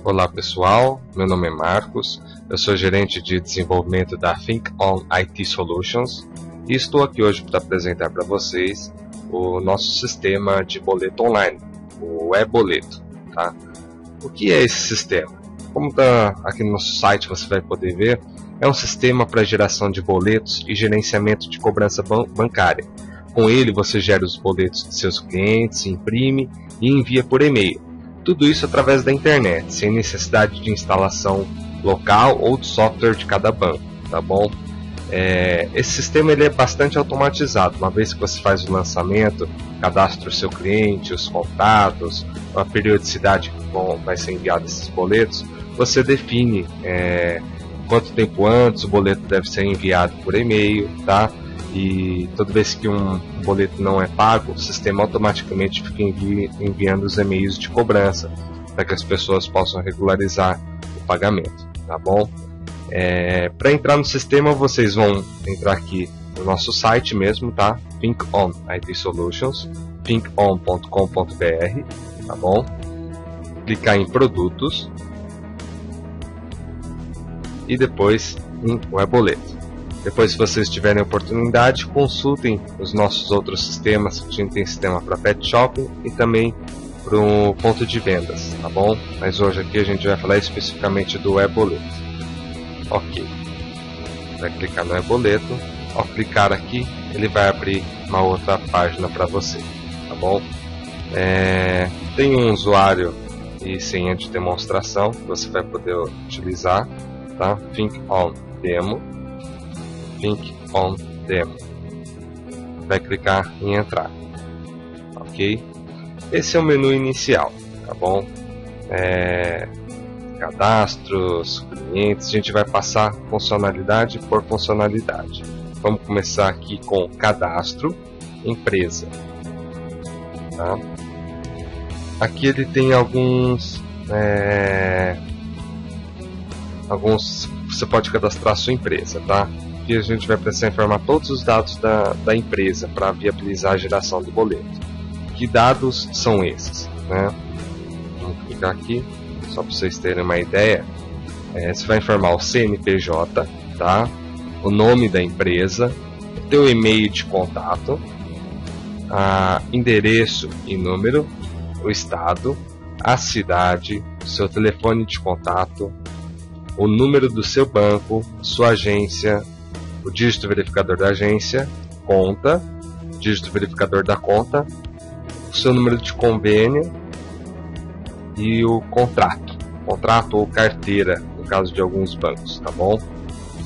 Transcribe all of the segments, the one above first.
Olá pessoal, meu nome é Marcos, eu sou gerente de desenvolvimento da ThinkOn IT Solutions e estou aqui hoje para apresentar para vocês o nosso sistema de boleto online, o e-boleto. Tá? O que é esse sistema? Como está aqui no nosso site você vai poder ver, é um sistema para geração de boletos e gerenciamento de cobrança bancária. Com ele você gera os boletos de seus clientes, imprime e envia por e-mail. Tudo isso através da internet, sem necessidade de instalação local ou de software de cada banco, tá bom? Esse sistema ele é bastante automatizado, uma vez que você faz o lançamento, cadastra o seu cliente, os contatos, a periodicidade que vai ser enviado esses boletos, você define quanto tempo antes o boleto deve ser enviado por e-mail, tá? E toda vez que um boleto não é pago, o sistema automaticamente fica enviando os e-mails de cobrança para que as pessoas possam regularizar o pagamento, tá bom? Para entrar no sistema, vocês vão entrar aqui no nosso site mesmo, tá? ThinkOn IT Solutions, thinkon.com.br, tá bom? Clicar em produtos e depois em e-boleto. Depois, se vocês tiverem oportunidade, consultem os nossos outros sistemas. A gente tem sistema para pet shopping e também para um ponto de vendas, tá bom? Mas hoje aqui a gente vai falar especificamente do e-boleto. Ok, vai clicar no e-boleto. Ao clicar aqui, ele vai abrir uma outra página para você, tá bom? Tem um usuário e senha de demonstração que você vai poder utilizar, tá? ThinkOn Demo. ThinkOn Demo. Vai clicar em entrar. Ok? Esse é o menu inicial, tá bom? Cadastros, clientes, a gente vai passar funcionalidade por funcionalidade. Vamos começar aqui com cadastro, empresa. Tá? Aqui ele tem alguns você pode cadastrar a sua empresa, tá? Aqui a gente vai precisar informar todos os dados da empresa para viabilizar a geração do boleto. Que dados são esses, né? Vamos clicar aqui, só para vocês terem uma ideia. Você vai informar o CNPJ, tá? O nome da empresa, o teu e-mail de contato, endereço e número, o estado, a cidade, o seu telefone de contato, o número do seu banco, sua agência, o dígito verificador da agência, conta, dígito verificador da conta, o seu número de convênio e o contrato ou carteira, no caso de alguns bancos, tá bom?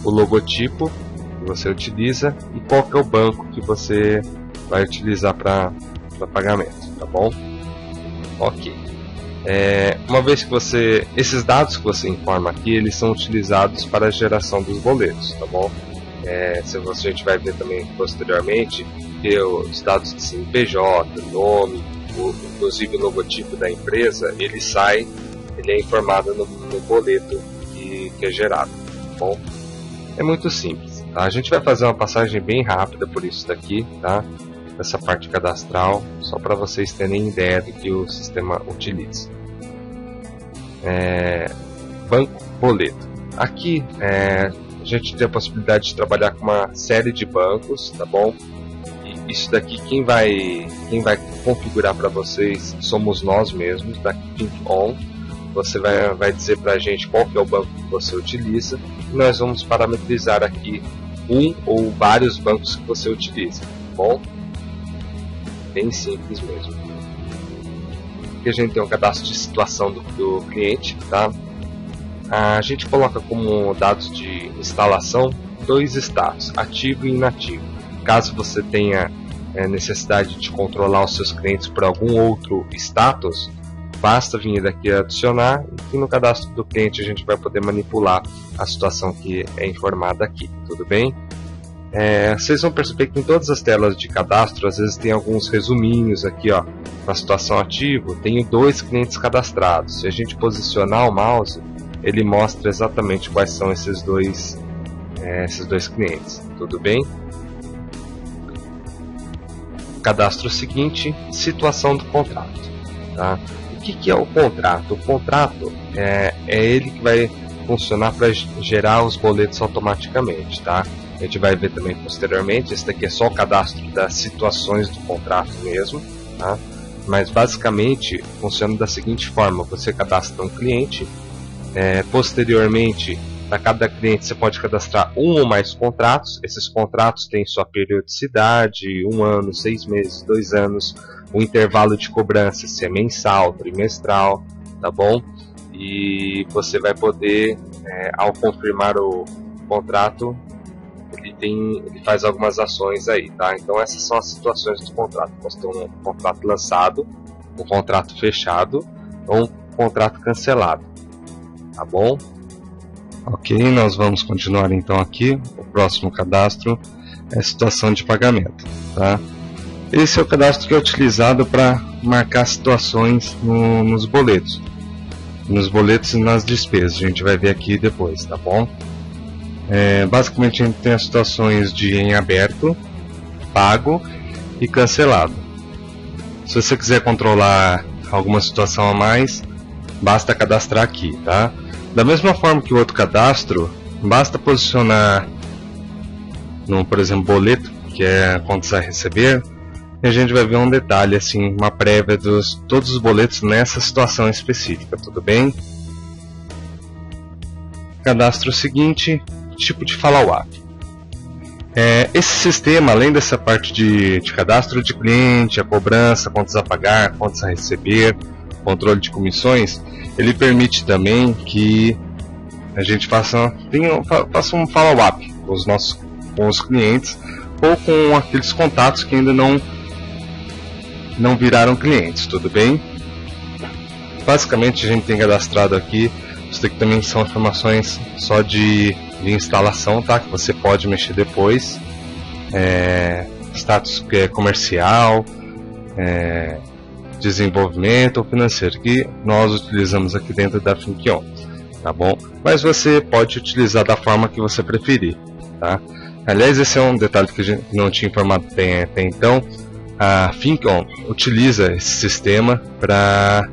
O logotipo que você utiliza e qual que é o banco que você vai utilizar para pagamento, tá bom? Ok. Uma vez que esses dados que você informa aqui, eles são utilizados para a geração dos boletos, tá bom? Se a gente vai ver também posteriormente que os dados de CNPJ, nome, inclusive o logotipo da empresa, ele é informado no boleto que é gerado, tá bom? É muito simples, tá? A gente vai fazer uma passagem bem rápida por isso daqui, tá? Essa parte cadastral, só para vocês terem ideia do que o sistema utiliza. Banco boleto. Aqui a gente tem a possibilidade de trabalhar com uma série de bancos, tá bom? E isso daqui quem vai configurar para vocês somos nós mesmos da ThinkOn. Você vai dizer para a gente qual que é o banco que você utiliza e nós vamos parametrizar aqui um ou vários bancos que você utiliza, tá bom? Bem simples mesmo. Aqui a gente tem um cadastro de situação do cliente, tá? A gente coloca como dados de instalação 2 status, ativo e inativo. Caso você tenha necessidade de controlar os seus clientes por algum outro status, basta vir daqui adicionar e no cadastro do cliente a gente vai poder manipular a situação que é informada aqui, tudo bem? Vocês vão perceber que em todas as telas de cadastro às vezes tem alguns resuminhos aqui, ó. Na situação ativo, tenho 2 clientes cadastrados. Se a gente posicionar o mouse, ele mostra exatamente quais são esses dois clientes, tudo bem? Cadastro seguinte, situação do contrato, tá? O que é o contrato? O contrato é ele que vai funcionar para gerar os boletos automaticamente, tá? A gente vai ver também posteriormente. Esse daqui é só o cadastro das situações do contrato mesmo, tá? Mas basicamente funciona da seguinte forma: você cadastra um cliente, posteriormente para cada cliente você pode cadastrar um ou mais contratos. Esses contratos têm sua periodicidade, 1 ano, 6 meses, 2 anos, o intervalo de cobrança, se é mensal, trimestral, tá bom? E você vai poder, ao confirmar o contrato, ele faz algumas ações aí, tá? Então essas são as situações do contrato. Nós temos um contrato lançado, um contrato fechado ou um contrato cancelado, tá bom? Ok, nós vamos continuar então aqui. O próximo cadastro é a situação de pagamento, tá? Esse é o cadastro que é utilizado para marcar situações nos boletos. Nos boletos e nas despesas, a gente vai ver aqui depois, tá bom? Basicamente a gente tem as situações de em aberto, pago e cancelado. Se você quiser controlar alguma situação a mais, basta cadastrar aqui, tá? Da mesma forma que o outro cadastro, basta posicionar no, por exemplo, boleto, que é quando você vai receber, e a gente vai ver um detalhe, assim, uma prévia dos todos os boletos nessa situação específica, tudo bem? Cadastro seguinte, tipo de follow-up. Esse sistema, além dessa parte de cadastro de cliente, a cobrança, contas a pagar, contas a receber, controle de comissões, ele permite também que a gente faça um follow-up com os clientes ou com aqueles contatos que ainda não viraram clientes, tudo bem? Basicamente a gente tem cadastrado aqui, isso aqui também são informações só de instalação, tá? Que você pode mexer depois, status comercial, desenvolvimento ou financeiro, que nós utilizamos aqui dentro da Think-On, tá bom? Mas você pode utilizar da forma que você preferir, tá? Aliás, esse é um detalhe que a gente não tinha informado até então. A Think-On utiliza esse sistema para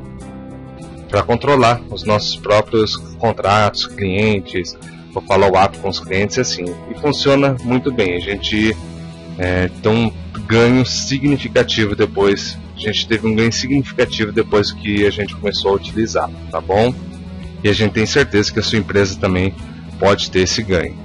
controlar os nossos próprios contratos, clientes, o follow-up com os clientes, assim, e funciona muito bem. A gente tem um ganho significativo depois. A gente teve um ganho significativo depois que a gente começou a utilizar, tá bom? E a gente tem certeza que a sua empresa também pode ter esse ganho,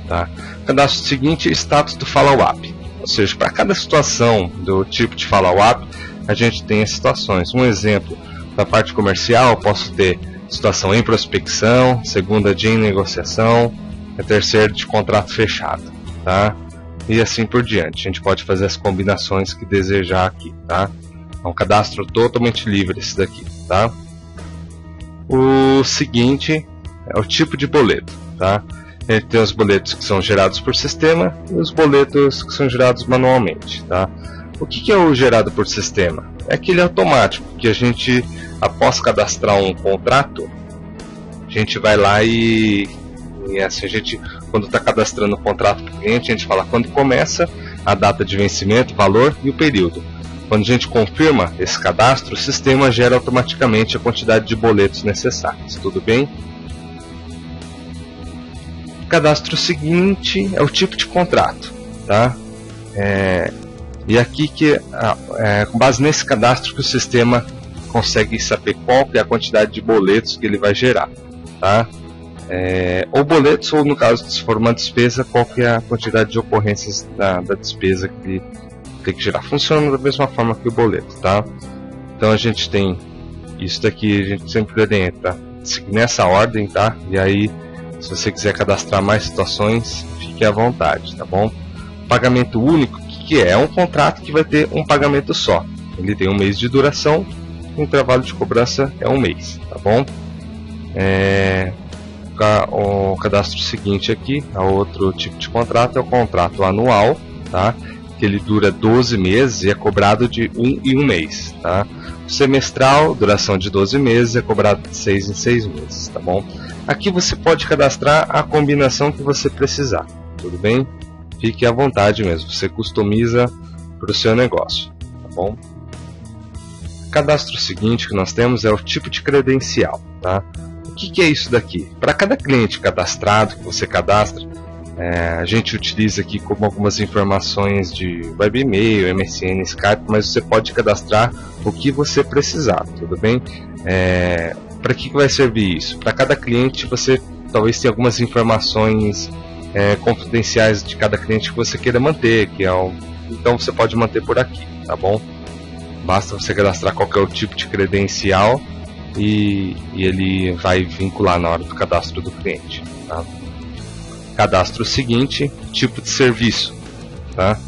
tá? Cadastro seguinte, status do follow-up. Ou seja, para cada situação do tipo de follow-up, a gente tem as situações. Um exemplo, da parte comercial, eu posso ter situação em prospecção, segunda de em negociação, a terceira de contrato fechado, tá? E assim por diante. A gente pode fazer as combinações que desejar aqui, tá? É um cadastro totalmente livre esse daqui, tá? O seguinte é o tipo de boleto, tá? A gente tem os boletos que são gerados por sistema e os boletos que são gerados manualmente, tá? O que é o gerado por sistema? É aquele automático que a gente, após cadastrar um contrato, a gente vai lá e assim, a gente, quando está cadastrando o contrato para o cliente, a gente fala quando começa, a data de vencimento, valor e o período. Quando a gente confirma esse cadastro, o sistema gera automaticamente a quantidade de boletos necessários, tudo bem? O cadastro seguinte é o tipo de contrato, tá? E aqui que com base nesse cadastro que o sistema consegue saber qual que é a quantidade de boletos que ele vai gerar, tá? Ou boletos, ou no caso, se for uma despesa, qual que é a quantidade de ocorrências da despesa que tem que gerar. Funciona da mesma forma que o boleto, tá? Então a gente tem isso daqui, a gente sempre orienta seguir nessa ordem, tá? E aí, se você quiser cadastrar mais situações, fique à vontade, tá bom? Pagamento único, o que é? É um contrato que vai ter um pagamento só. Ele tem 1 mês de duração, o intervalo de cobrança é 1 mês, tá bom? O cadastro seguinte aqui, a outro tipo de contrato, é o contrato anual, tá? Que ele dura 12 meses e é cobrado de 1 em 1 mês, tá? O semestral, duração de 12 meses, é cobrado de 6 em 6 meses, tá bom? Aqui você pode cadastrar a combinação que você precisar, tudo bem? Fique à vontade mesmo, você customiza para o seu negócio, tá bom? cadastro seguinte que nós temos é o tipo de credencial, tá? O que é isso daqui? Para cada cliente cadastrado que você cadastra, a gente utiliza aqui como algumas informações de web e-mail, MSN, Skype, mas você pode cadastrar o que você precisar, tudo bem? Para que vai servir isso? Para cada cliente você talvez tenha algumas informações confidenciais de cada cliente que você queira manter, então você pode manter por aqui, tá bom? Basta você cadastrar qual que é o tipo de credencial e ele vai vincular na hora do cadastro do cliente, tá? Cadastro seguinte, tipo de serviço, tá?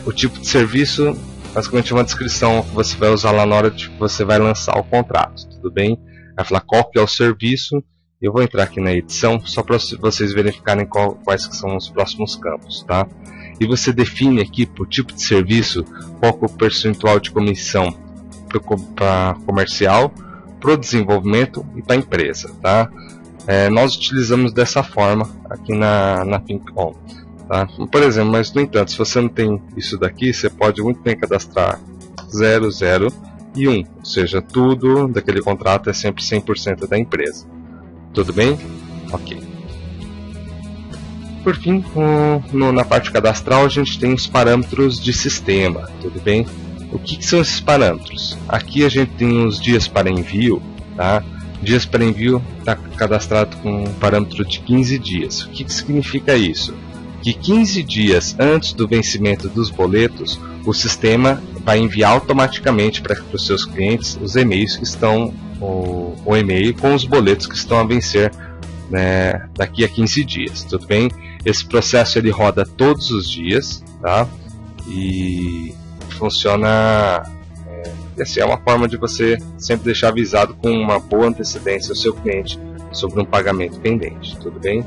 O tipo de serviço basicamente é uma descrição que você vai usar lá na hora de que você vai lançar o contrato, tudo bem? Vai falar qual que é o serviço. Eu vou entrar aqui na edição só para vocês verificarem quais que são os próximos campos, tá? E você define aqui por tipo de serviço qual que é o percentual de comissão para comercial, para o desenvolvimento e para a empresa, tá? Nós utilizamos dessa forma aqui na FinkOn, tá? Por exemplo, mas no entanto, se você não tem isso daqui, você pode muito bem cadastrar 0, 0 e 1, ou seja, tudo daquele contrato é sempre 100% da empresa. Tudo bem? Ok. Por fim, na parte cadastral, a gente tem os parâmetros de sistema, tudo bem? O que são esses parâmetros? Aqui a gente tem os dias para envio, tá? Dias para envio está cadastrado com um parâmetro de 15 dias. O que significa isso? Que 15 dias antes do vencimento dos boletos, o sistema vai enviar automaticamente para os seus clientes os e-mails que estão, o e-mail com os boletos que estão a vencer, né, daqui a 15 dias, tudo bem? Esse processo ele roda todos os dias, tá? E funciona, essa é uma forma de você sempre deixar avisado com uma boa antecedência o seu cliente sobre um pagamento pendente, tudo bem?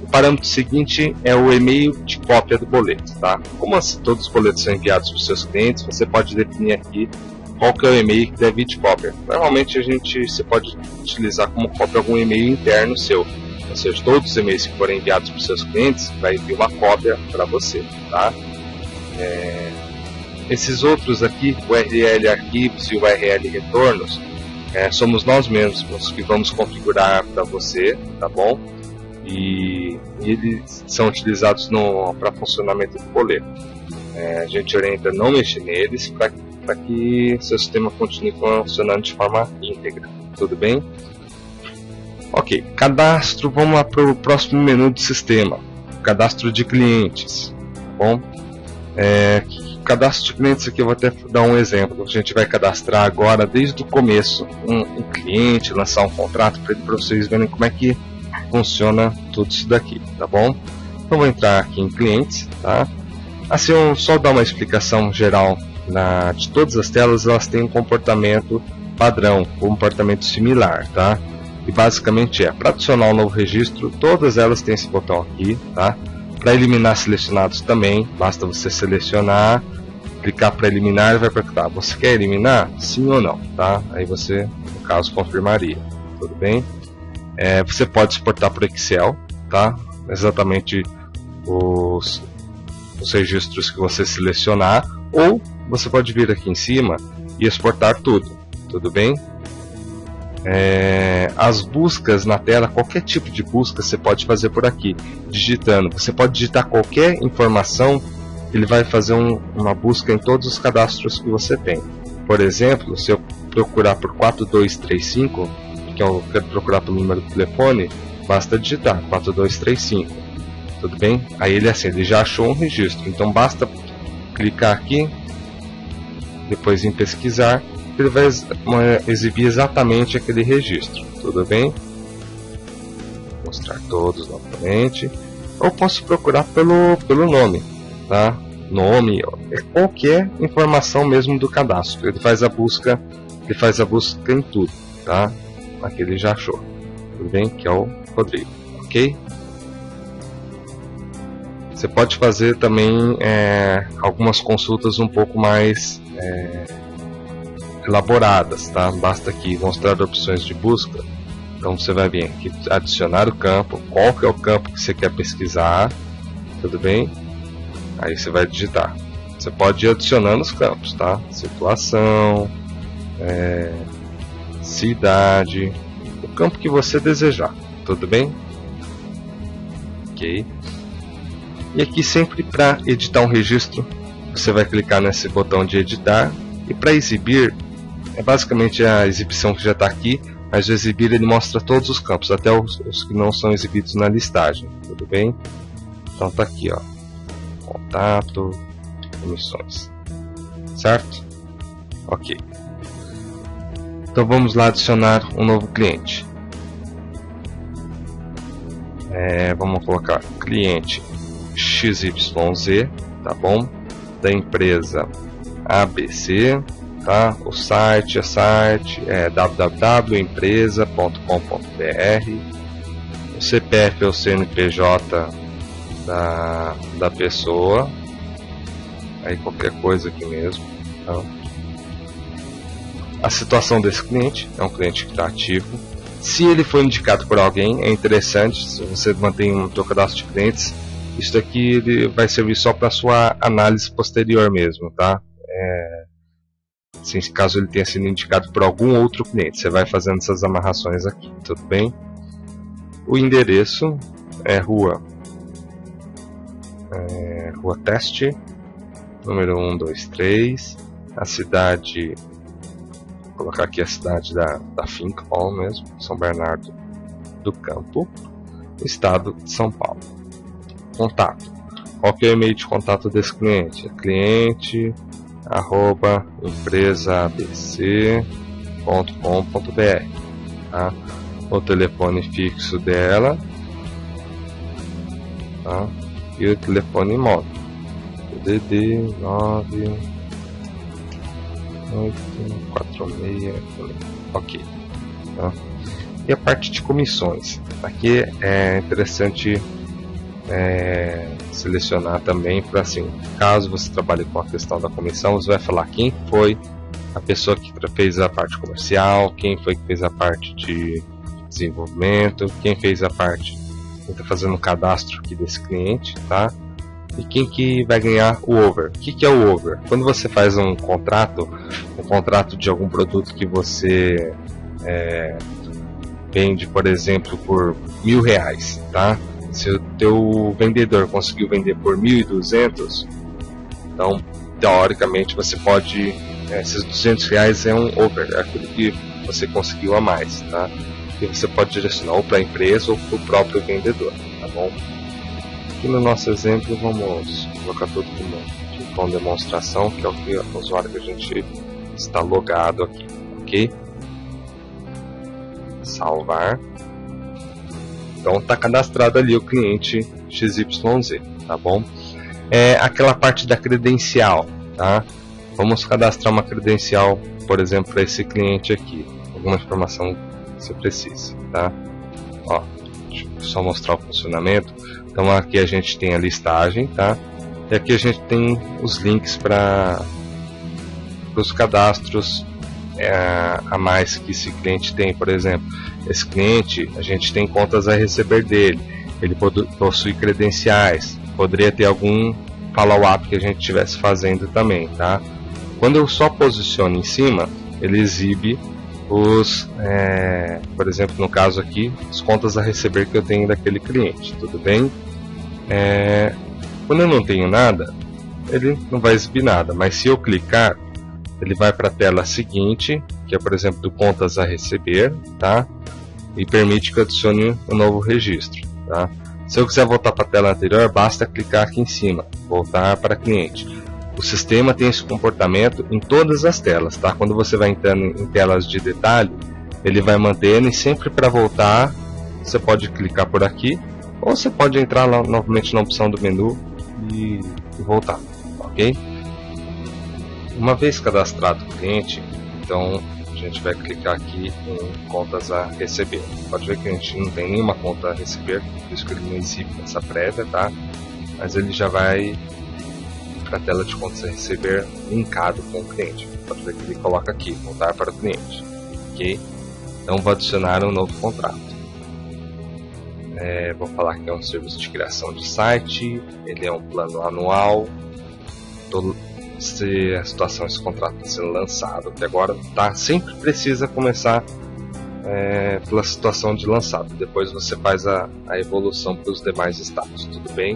O parâmetro seguinte é o e-mail de cópia do boleto, tá? Como assim, todos os boletos são enviados para os seus clientes, você pode definir aqui qual que é o e-mail que deve ir de cópia. Normalmente você pode utilizar como cópia algum e-mail interno seu, ou seja, todos os e-mails que forem enviados para os seus clientes vai vir uma cópia para você, tá? Esses outros aqui, o URL arquivos e o URL retornos, somos nós mesmos que vamos configurar para você, tá bom? E eles são utilizados para funcionamento do boleto. A gente orienta a não mexer neles para que seu sistema continue funcionando de forma íntegra, tudo bem? Ok, cadastro, vamos lá para o próximo menu do sistema, cadastro de clientes, tá bom? Cadastro de clientes aqui eu vou até dar um exemplo. A gente vai cadastrar agora desde o começo um cliente, lançar um contrato para vocês verem como é que funciona tudo isso daqui, tá bom? Então vou entrar aqui em clientes, tá? Assim, eu só dar uma explicação geral de todas as telas, elas têm um comportamento padrão, um comportamento similar, tá? E basicamente para adicionar um novo registro, todas elas têm esse botão aqui, tá? Para eliminar selecionados também, basta você selecionar, clicar para eliminar e vai perguntar, você quer eliminar? Sim ou não, tá? Aí você, no caso, confirmaria, tudo bem? Você pode exportar para Excel, tá? Exatamente os registros que você selecionar, ou você pode vir aqui em cima e exportar tudo bem? As buscas na tela, qualquer tipo de busca você pode fazer por aqui, digitando. Você pode digitar qualquer informação, ele vai fazer uma busca em todos os cadastros que você tem. Por exemplo, se eu procurar por 4235, que eu quero procurar pelo número do telefone, basta digitar 4235, tudo bem? Aí ele já achou um registro, então basta clicar aqui, depois em pesquisar, ele vai exibir exatamente aquele registro, tudo bem? Vou mostrar todos novamente. Ou posso procurar pelo nome, tá? Nome, qualquer informação mesmo do cadastro. Ele faz a busca em tudo, tá? Aqui ele já achou, tudo bem? Que é o Rodrigo, ok? Você pode fazer também algumas consultas um pouco mais elaboradas, tá? Basta aqui mostrar opções de busca. Então você vai vir aqui, adicionar o campo, qual que é o campo que você quer pesquisar, tudo bem? Aí você vai digitar. Você pode ir adicionando os campos, tá? Situação, cidade, o campo que você desejar, tudo bem? Ok. E aqui sempre para editar um registro, você vai clicar nesse botão de editar, e para exibir, é basicamente a exibição que já está aqui, mas o exibir ele mostra todos os campos, até os que não são exibidos na listagem, tudo bem? Então tá aqui, ó, contato, comissões, certo? Ok. Então vamos lá adicionar um novo cliente. Vamos colocar cliente XYZ, tá bom? Da empresa ABC, tá? O site é www.empresa.com.br. O CPF é o CNPJ da pessoa, aí qualquer coisa aqui mesmo, tá? A situação desse cliente é um cliente que está ativo. Se ele foi indicado por alguém, é interessante, se você mantém um seu cadastro de clientes, isso aqui ele vai servir só para sua análise posterior mesmo, tá? Assim, caso ele tenha sido indicado por algum outro cliente, você vai fazendo essas amarrações aqui, tudo bem? O endereço é Rua Teste, número 123, a cidade, vou colocar aqui a cidade da Think On mesmo, São Bernardo do Campo, estado de São Paulo. Contato. Qual que é o e-mail de contato desse cliente? cliente@empresaabc.com.br, tá? O telefone fixo dela, tá? E o telefone móvel, DDD 98446, ok, tá? E a parte de comissões, aqui é interessante selecionar também para, assim, caso você trabalhe com a questão da comissão, você vai falar quem foi a pessoa que fez a parte comercial, quem foi que fez a parte de desenvolvimento, quem fez a parte, quem está fazendo o cadastro aqui desse cliente, tá? E quem que vai ganhar o over. O que é o over? Quando você faz um contrato de algum produto que você vende, por exemplo, por R$1.000, tá? Se o teu vendedor conseguiu vender por 1.200, então teoricamente você pode, esses R$200 é um over, é aquilo que você conseguiu a mais, tá? E você pode direcionar ou para a empresa ou para o próprio vendedor, tá bom? Aqui no nosso exemplo vamos colocar tudo com demonstração, que é o usuário que a gente está logado aqui, ok? Salvar. Então está cadastrado ali o cliente XYZ, tá bom? Aquela parte da credencial, tá? Vamos cadastrar uma credencial, por exemplo, para esse cliente aqui. Alguma informação que você precisa, tá? Ó, deixa eu só mostrar o funcionamento. Então aqui a gente tem a listagem, tá? E aqui a gente tem os links para os cadastros a mais que esse cliente tem. Por exemplo, esse cliente, a gente tem contas a receber dele, ele possui credenciais, poderia ter algum follow-up que a gente estivesse fazendo também, tá? Quando eu só posiciono em cima, ele exibe os, por exemplo, no caso aqui, as contas a receber que eu tenho daquele cliente, tudo bem? Quando eu não tenho nada, ele não vai exibir nada, mas se eu clicar, ele vai para a tela seguinte, que é, por exemplo, do contas a receber, tá? E permite que eu adicione um novo registro, tá? Se eu quiser voltar para a tela anterior, basta clicar aqui em cima, voltar para cliente. O sistema tem esse comportamento em todas as telas, tá? Quando você vai entrando em telas de detalhe, ele vai mantendo, e sempre para voltar, você pode clicar por aqui, ou você pode entrar lá, novamente na opção do menu e voltar, ok? Uma vez cadastrado o cliente, então a gente vai clicar aqui em contas a receber. Pode ver que a gente não tem nenhuma conta a receber, por isso que ele não exibe essa prévia, tá? Mas ele já vai para a tela de contas a receber linkado com o cliente. Pode ver que ele coloca aqui, voltar para o cliente, ok? Então vou adicionar um novo contrato. Vou falar que é um serviço de criação de site, ele é um plano anual. Estou se a situação, esse contrato está sendo lançado, que agora tá, sempre precisa começar pela situação de lançado. Depois você faz a evolução para os demais estados, tudo bem?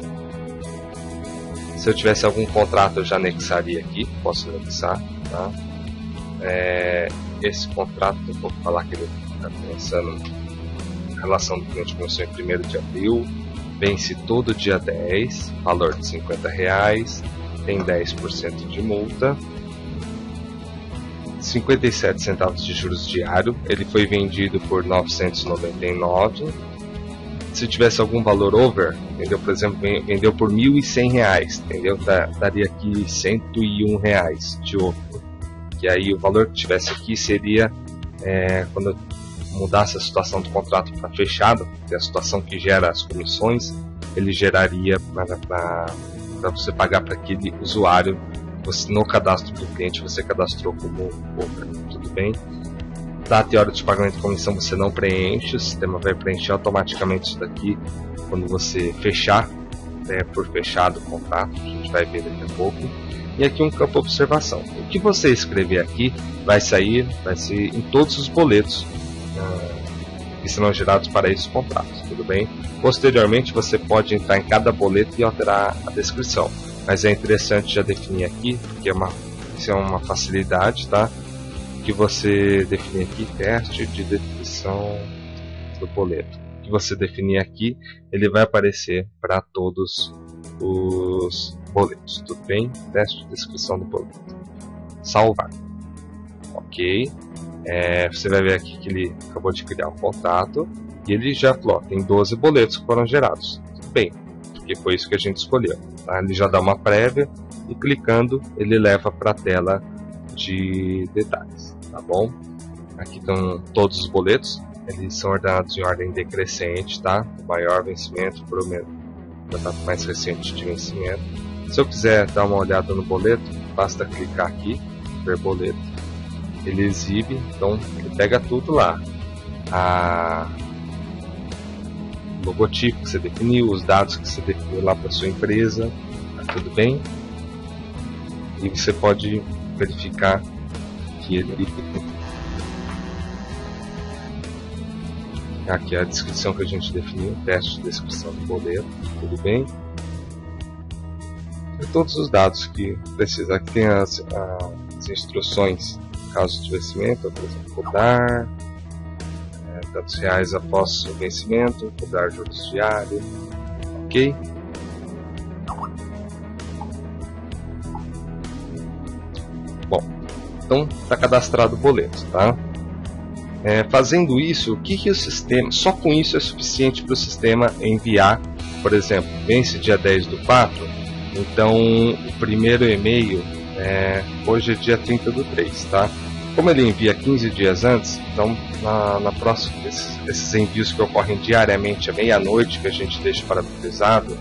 Se eu tivesse algum contrato eu já anexaria aqui, posso anexar, tá? Esse contrato, eu vou falar que ele está começando, a relação do cliente começou em 1º de abril, vence todo dia 10, valor de R$50, tem 10% de multa, 57 centavos de juros diário, ele foi vendido por 999. Se tivesse algum valor over, entendeu? Por exemplo, vendeu por R$1.100, entendeu? Daria aqui R$101 de over. Que aí o valor que tivesse aqui seria quando eu mudasse a situação do contrato para fechado, que é a situação que gera as comissões, ele geraria para você pagar para aquele usuário. No cadastro do cliente você cadastrou como over, tudo bem? Data e hora de pagamento de comissão você não preenche, o sistema vai preencher automaticamente isso daqui quando você fechar, por fechado o contrato, a gente vai ver daqui a pouco. E aqui um campo de observação, o que você escrever aqui vai ser em todos os boletos que serão gerados para esses contratos, tudo bem? Posteriormente você pode entrar em cada boleto e alterar a descrição. Mas é interessante já definir aqui, porque isso é uma facilidade, tá? Que você definir aqui, teste de descrição do boleto. Que você definir aqui, ele vai aparecer para todos os boletos, tudo bem? Teste de descrição do boleto. Salvar. Ok. Você vai ver aqui que ele acabou de criar um contrato e ele já falou, tem 12 boletos que foram gerados. Tudo bem, porque foi isso que a gente escolheu. Tá? Ele já dá uma prévia e clicando ele leva para a tela de detalhes, tá bom? Aqui estão todos os boletos, eles são ordenados em ordem decrescente, tá? O maior vencimento para o data mais recente de vencimento. Se eu quiser dar uma olhada no boleto, basta clicar aqui, ver boleto, ele exibe, então ele pega tudo lá, o logotipo que você definiu, os dados que você definiu lá para sua empresa, tá tudo bem? E você pode verificar que ele aqui é a descrição que a gente definiu, teste de descrição do boleto, tudo bem? E todos os dados que precisa, aqui tem as instruções, caso de vencimento, por exemplo, cobrar tantos reais após o vencimento, cobrar juros diários, ok? Bom, então está cadastrado o boleto, tá? Fazendo isso, o que o sistema, só com isso é suficiente para o sistema enviar, por exemplo, vence dia 10/4, então o primeiro e-mail, hoje é dia 30/3, tá? Como ele envia 15 dias antes, então na próxima, esses envios que ocorrem diariamente à meia-noite, que a gente deixa parametrizado,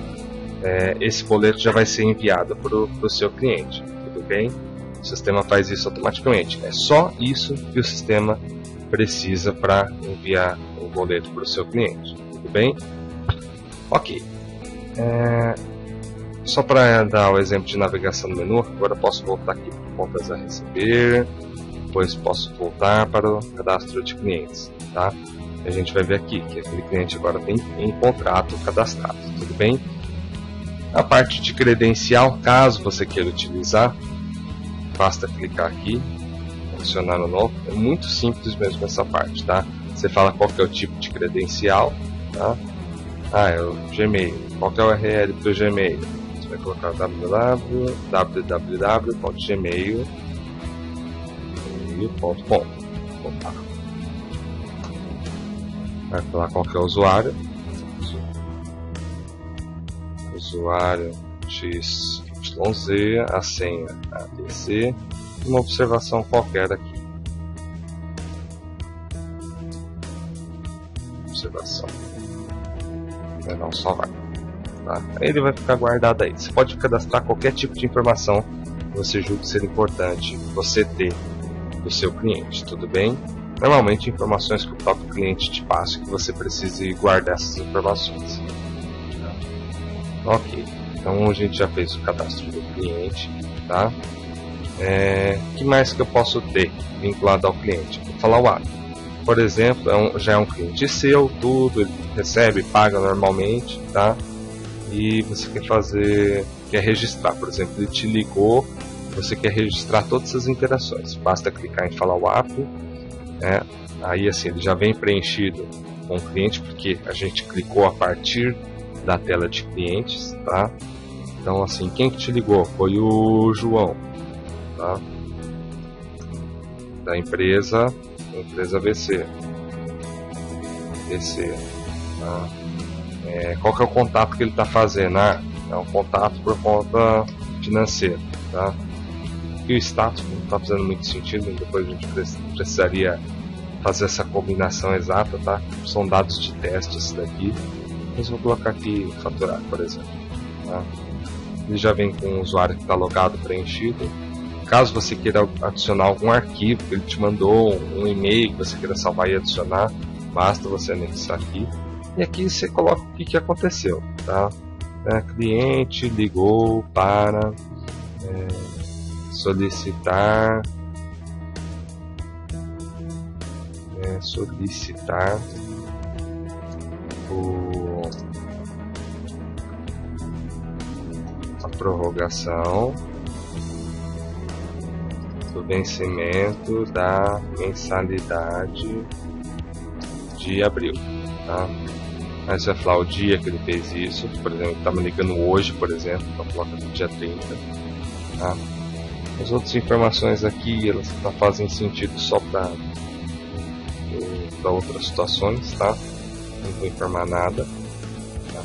esse boleto já vai ser enviado para o seu cliente, tudo bem? O sistema faz isso automaticamente, é só isso que o sistema precisa para enviar o boleto para o seu cliente, tudo bem? Ok, só para dar o exemplo de navegação no menu, agora eu posso voltar aqui para contas a receber, depois posso voltar para o cadastro de clientes, tá? A gente vai ver aqui que aquele cliente agora tem um contrato cadastrado, tudo bem? A parte de credencial, caso você queira utilizar, basta clicar aqui, adicionar no novo, é muito simples mesmo essa parte, tá? Você fala qual que é o tipo de credencial, tá? É o Gmail, qual que é o URL do Gmail? Você vai colocar www.gmail.com. Vai falar qual que é o usuário, usuário XYZ, a senha ABC, uma observação qualquer aqui, observação, não só vai, tá? Ele vai ficar guardado aí. Você pode cadastrar qualquer tipo de informação que você julgue ser importante você ter do seu cliente, tudo bem? Normalmente informações que o próprio cliente te passa, que você precise guardar essas informações. Ok, então a gente já fez o cadastro do cliente, tá? que mais que eu posso ter vinculado ao cliente? Vou falar o app. Por exemplo, já é um cliente seu, tudo, ele recebe, paga normalmente, tá? E você quer registrar, por exemplo, ele te ligou, você quer registrar todas as interações. Basta clicar em Follow Up, aí assim, ele já vem preenchido com o cliente, porque a gente clicou a partir da tela de clientes, tá? Então assim, quem que te ligou? Foi o João, tá? Da empresa VC, tá? Qual que é o contato que ele está fazendo? É um contato por conta financeira, tá? E o status não está fazendo muito sentido, depois a gente precisaria fazer essa combinação exata, tá? São dados de teste esse daqui, mas vou colocar aqui faturar, por exemplo, tá? Ele já vem com o usuário que está logado preenchido. Caso você queira adicionar algum arquivo que ele te mandou, um e-mail que você queira salvar e adicionar, basta você anexar aqui. E aqui você coloca o que aconteceu, tá? Cliente ligou para solicitar a prorrogação do vencimento da mensalidade de abril, tá? Aí você vai falar o dia que ele fez isso, por exemplo, ele está me ligando hoje, por exemplo, então coloca no dia 30, tá? As outras informações aqui, elas não fazem sentido só para outras situações, tá? Não vou informar nada, tá?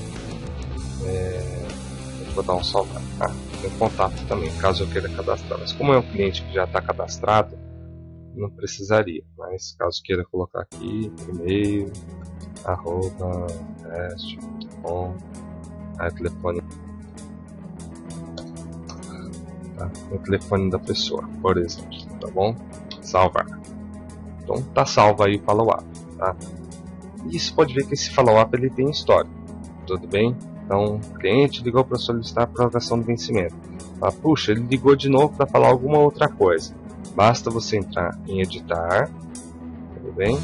Vou dar um salvar, tá? Tem contato também, caso eu queira cadastrar, mas como é um cliente que já está cadastrado, não precisaria, mas caso queira colocar aqui, e-mail, @teste.com, telefone, tá? O telefone da pessoa, por exemplo, tá bom? Salvar. Então tá salvo aí o follow-up, tá? E você pode ver que esse follow-up ele tem história, tudo bem? Então, o cliente ligou para solicitar a prorrogação do vencimento. Puxa, ele ligou de novo para falar alguma outra coisa. Basta você entrar em editar, tudo bem?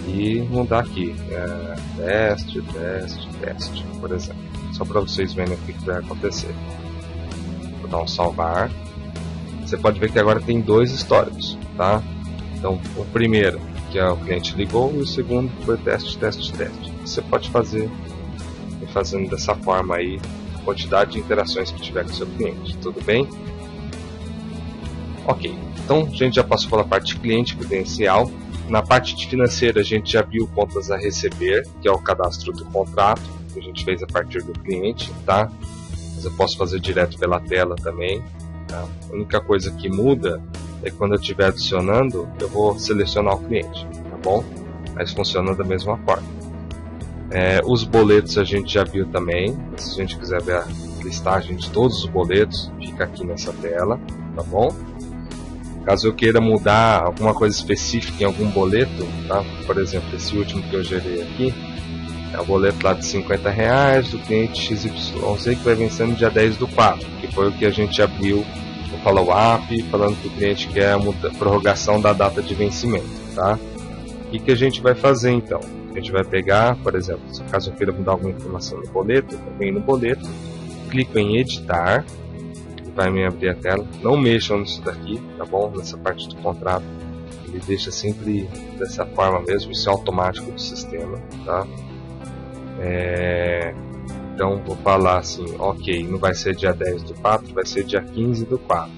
E mudar aqui, teste, por exemplo. Só para vocês verem o que vai acontecer. Vou dar um salvar. Você pode ver que agora tem dois históricos, tá? Então, o primeiro, que é o cliente ligou, e o segundo foi teste. Você pode fazer fazendo dessa forma aí, a quantidade de interações que tiver com o seu cliente, tudo bem? Ok, então a gente já passou pela parte de cliente credencial. Na parte de financeira a gente já viu contas a receber, que é o cadastro do contrato, que a gente fez a partir do cliente, tá? Mas eu posso fazer direto pela tela também, tá? A única coisa que muda é que quando eu estiver adicionando, eu vou selecionar o cliente, tá bom? Mas funciona da mesma forma. Os boletos a gente já viu também. Se a gente quiser ver a listagem de todos os boletos, fica aqui nessa tela, tá bom? Caso eu queira mudar alguma coisa específica em algum boleto, tá? Por exemplo, esse último que eu gerei aqui é o boleto lá de R$50 do cliente XYZ que vai vencer no dia 10/4, que foi o que a gente abriu no follow-up, falando que o cliente quer a prorrogação da data de vencimento, tá? O que a gente vai fazer então? A gente vai pegar, por exemplo, caso eu queira mudar alguma informação no boleto, eu venho no boleto, clico em editar, vai me abrir a tela. Não mexam nisso daqui, tá bom? Nessa parte do contrato, ele deixa sempre dessa forma mesmo, isso é automático do sistema, tá? Então vou falar assim, ok, não vai ser dia 10/4, vai ser dia 15/4,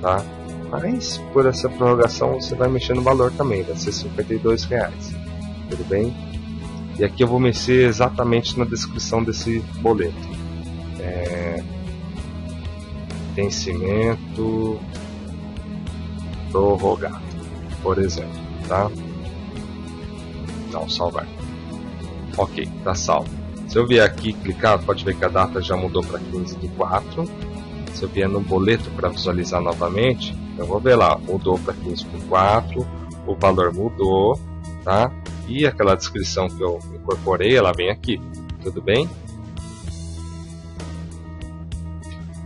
tá? Mas por essa prorrogação você vai mexer no valor também, vai ser R$52, tudo bem? E aqui eu vou mexer exatamente na descrição desse boleto. Vencimento prorrogado, por exemplo, tá? Não, salvar. Ok, tá salvo. Se eu vier aqui e clicar, pode ver que a data já mudou para 15/4. Se eu vier no boleto para visualizar novamente, eu vou ver lá, mudou para 15/4, o valor mudou, tá? E aquela descrição que eu incorporei, ela vem aqui, tudo bem?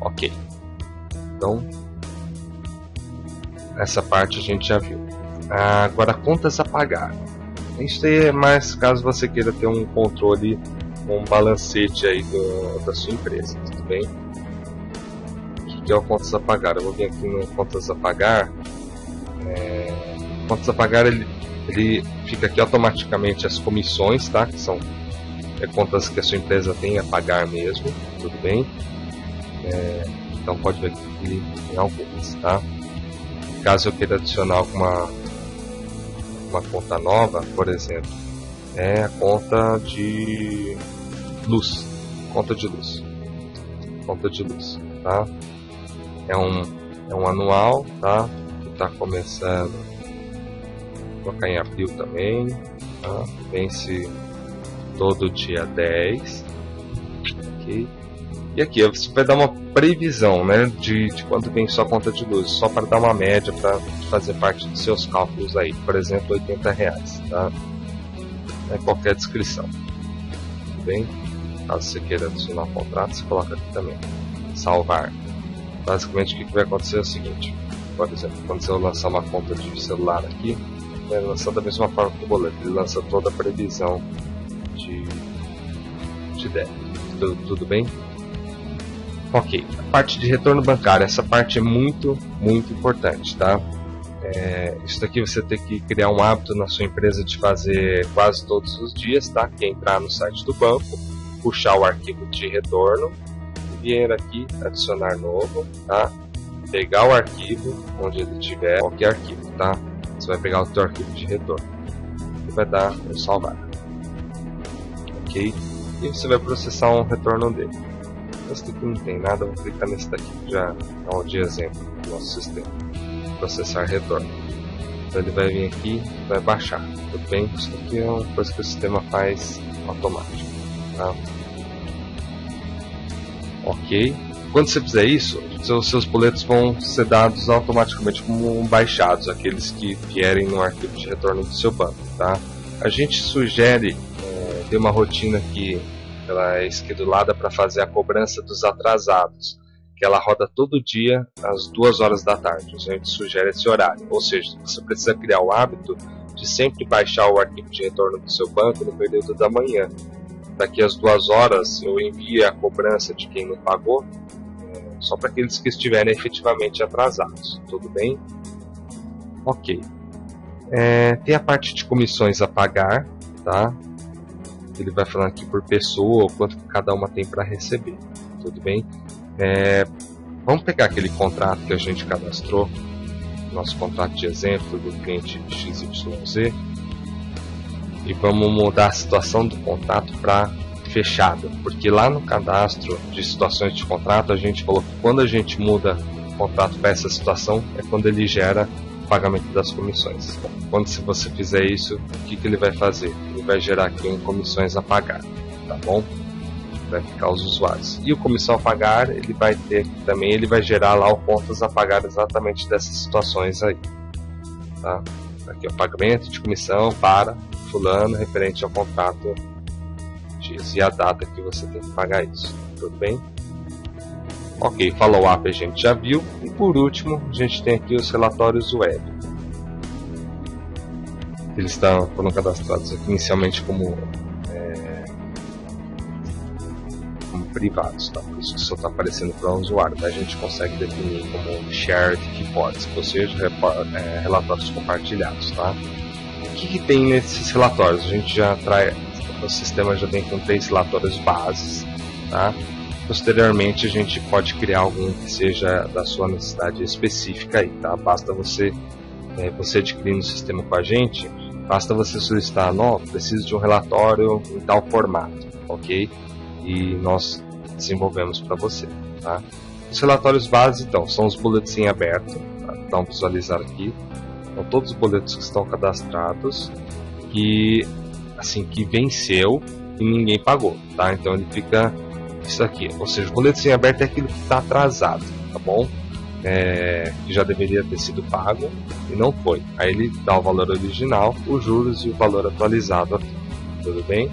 Ok. Então, essa parte a gente já viu. Agora, contas a pagar. Isso aí é mais caso você queira ter um controle, um balancete aí da sua empresa, tudo bem? O que é o contas a pagar? Eu vou vir aqui no contas a pagar. Contas a pagar, ele fica aqui automaticamente as comissões, tá? Que são contas que a sua empresa tem a pagar mesmo, tudo bem? Então pode ver que tem algumas, tá? Caso eu queira adicionar alguma conta nova, por exemplo, é a conta de luz, conta de luz, tá? É um anual, tá? Que está começando, vou colocar em abril também, tá? Vence todo dia 10, ok? E aqui você vai dar uma previsão, né, de quanto vem sua conta de luz, só para dar uma média para fazer parte dos seus cálculos aí, por exemplo, R$80, tá? Qualquer descrição, tudo bem? Caso você queira adicionar um contrato, você coloca aqui também, salvar. Basicamente o que vai acontecer é o seguinte, por exemplo, quando você lançar uma conta de celular aqui, vai lançar da mesma forma que o boleto, ele lança toda a previsão de débito, tudo bem? Ok, a parte de retorno bancário, essa parte é muito importante, tá? Isso daqui você tem que criar um hábito na sua empresa de fazer quase todos os dias, tá? Que é entrar no site do banco, puxar o arquivo de retorno, vir aqui, adicionar novo, tá? Pegar o arquivo, onde ele tiver, qualquer arquivo, tá? Você vai pegar o seu arquivo de retorno e vai dar um salvar, ok? E você vai processar um retorno dele. Esse daqui não tem nada, eu vou clicar nesse daqui que já é um de exemplo do nosso sistema. Processar retorno. Então ele vai vir aqui e vai baixar. Tudo bem? Isso aqui é uma coisa que o sistema faz automático. Tá? Ok. Quando você fizer isso, seus boletos vão ser dados automaticamente como baixados, aqueles que vierem no arquivo de retorno do seu banco. Tá? A gente sugere ter uma rotina que ela é esquedulada para fazer a cobrança dos atrasados, que ela roda todo dia às 2 horas da tarde. A gente sugere esse horário, ou seja, você precisa criar o hábito de sempre baixar o arquivo de retorno do seu banco no período da manhã. Daqui às 2 horas eu envio a cobrança de quem não pagou, só para aqueles que estiverem efetivamente atrasados. Tudo bem? Ok. Tem a parte de comissões a pagar, tá? Ele vai falando aqui por pessoa, quanto que cada uma tem para receber, tudo bem? Vamos pegar aquele contrato que a gente cadastrou, nosso contrato de exemplo do cliente XYZ, e vamos mudar a situação do contrato para fechado, porque lá no cadastro de situações de contrato a gente falou que quando a gente muda o contrato para essa situação é quando ele gera o pagamento das comissões. Quando se você fizer isso, o que ele vai fazer? Ele vai gerar aqui em comissões a pagar, tá bom? Vai ficar os usuários. E o comissão a pagar, ele vai ter também, ele vai gerar lá o contas a pagar exatamente dessas situações aí, tá? Aqui é o pagamento de comissão para fulano referente ao contrato X e a data que você tem que pagar isso, tudo bem? Ok, follow-up a gente já viu. E por último, a gente tem aqui os relatórios web. Eles foram cadastrados aqui inicialmente como privados, tá? Por isso que só está aparecendo para o usuário. Daí a gente consegue definir como shared reports, ou seja, relatórios compartilhados, tá? O que tem nesses relatórios? A gente já o sistema já vem com 3 relatórios bases, tá? Posteriormente a gente pode criar algum que seja da sua necessidade específica aí, tá? Basta você adquirir no sistema com a gente, basta você solicitar, não, preciso de um relatório em tal formato, ok? E nós desenvolvemos para você, tá? Os relatórios base, então, são os boletos em aberto, tá? Então visualizar aqui, são todos os boletos que estão cadastrados que venceu e ninguém pagou, tá? Então ele fica isso aqui, ou seja, o boleto em aberto é aquilo que está atrasado, tá bom? Que já deveria ter sido pago e não foi. Aí ele dá o valor original, os juros e o valor atualizado aqui, tudo bem?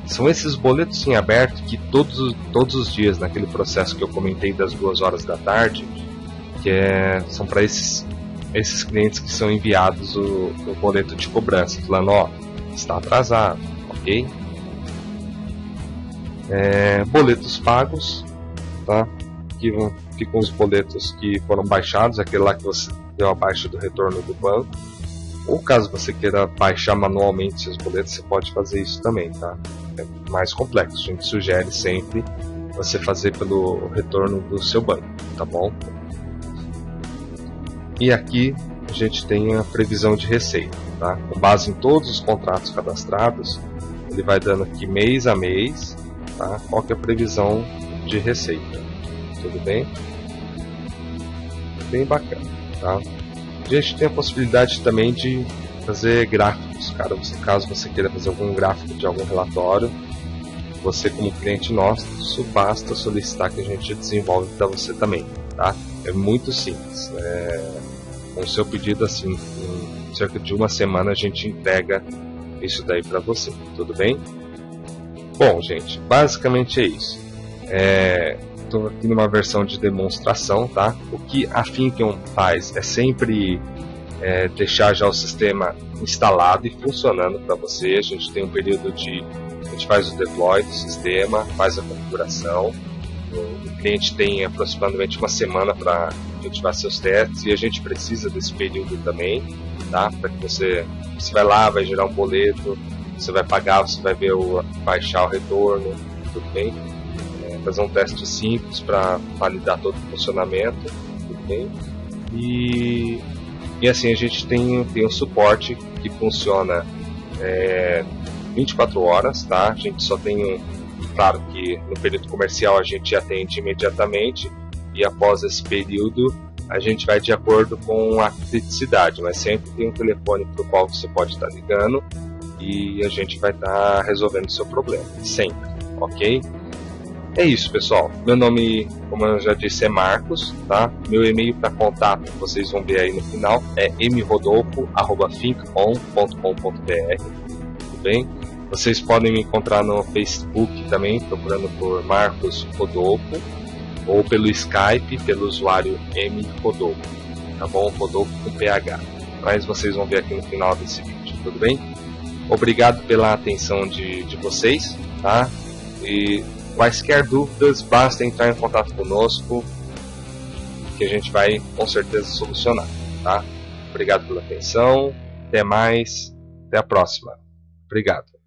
São esses boletos em aberto que todos os dias, naquele processo que eu comentei das 2 horas da tarde, são para esses clientes que são enviados o boleto de cobrança, falando, ó, está atrasado, ok? Boletos pagos, tá? Que ficam os boletos que foram baixados, aquele lá que você deu abaixo do retorno do banco. Ou caso você queira baixar manualmente seus boletos, você pode fazer isso também, tá? É mais complexo, a gente sugere sempre você fazer pelo retorno do seu banco, tá bom? E aqui a gente tem a previsão de receita, tá? Com base em todos os contratos cadastrados, ele vai dando aqui mês a mês, tá? Qual que é a previsão de receita, tudo bem? Bem bacana, tá? A gente tem a possibilidade também de fazer gráficos, caso você queira fazer algum gráfico de algum relatório, você como cliente nosso, basta solicitar que a gente desenvolve para você também, tá? É muito simples, com o seu pedido, assim, em cerca de uma semana a gente entrega isso daí para você, tudo bem? Bom, gente, basicamente é isso. Estou aqui numa versão de demonstração, tá? O que a Thinkion faz é sempre deixar já o sistema instalado e funcionando para você. A gente tem um período a gente faz o deploy do sistema, faz a configuração. O cliente tem aproximadamente uma semana para a gente fazer os testes e a gente precisa desse período também, tá? Para que você vai lá, vai gerar um boleto, você vai pagar, você vai ver baixar o retorno, tudo bem? Fazer um teste simples para validar todo o funcionamento, tudo bem? E assim a gente tem um suporte que funciona 24 horas, tá? A gente só tem claro que no período comercial a gente atende imediatamente e após esse período a gente vai de acordo com a criticidade, mas sempre tem um telefone para o qual você pode estar ligando e a gente vai estar resolvendo o seu problema, sempre, ok? É isso, pessoal. Meu nome, como eu já disse, é Marcos, tá? Meu e-mail para contato, vocês vão ver aí no final, é mrodolfo@thinkon.com.br, tudo bem? Vocês podem me encontrar no Facebook também, procurando por Marcos Rodolfo, ou pelo Skype, pelo usuário mrodolfo, tá bom? Rodolfo com PH. Mas vocês vão ver aqui no final desse vídeo, tudo bem? Obrigado pela atenção de vocês, tá? E quaisquer dúvidas, basta entrar em contato conosco, que a gente vai com certeza solucionar, tá? Obrigado pela atenção, até mais, até a próxima. Obrigado.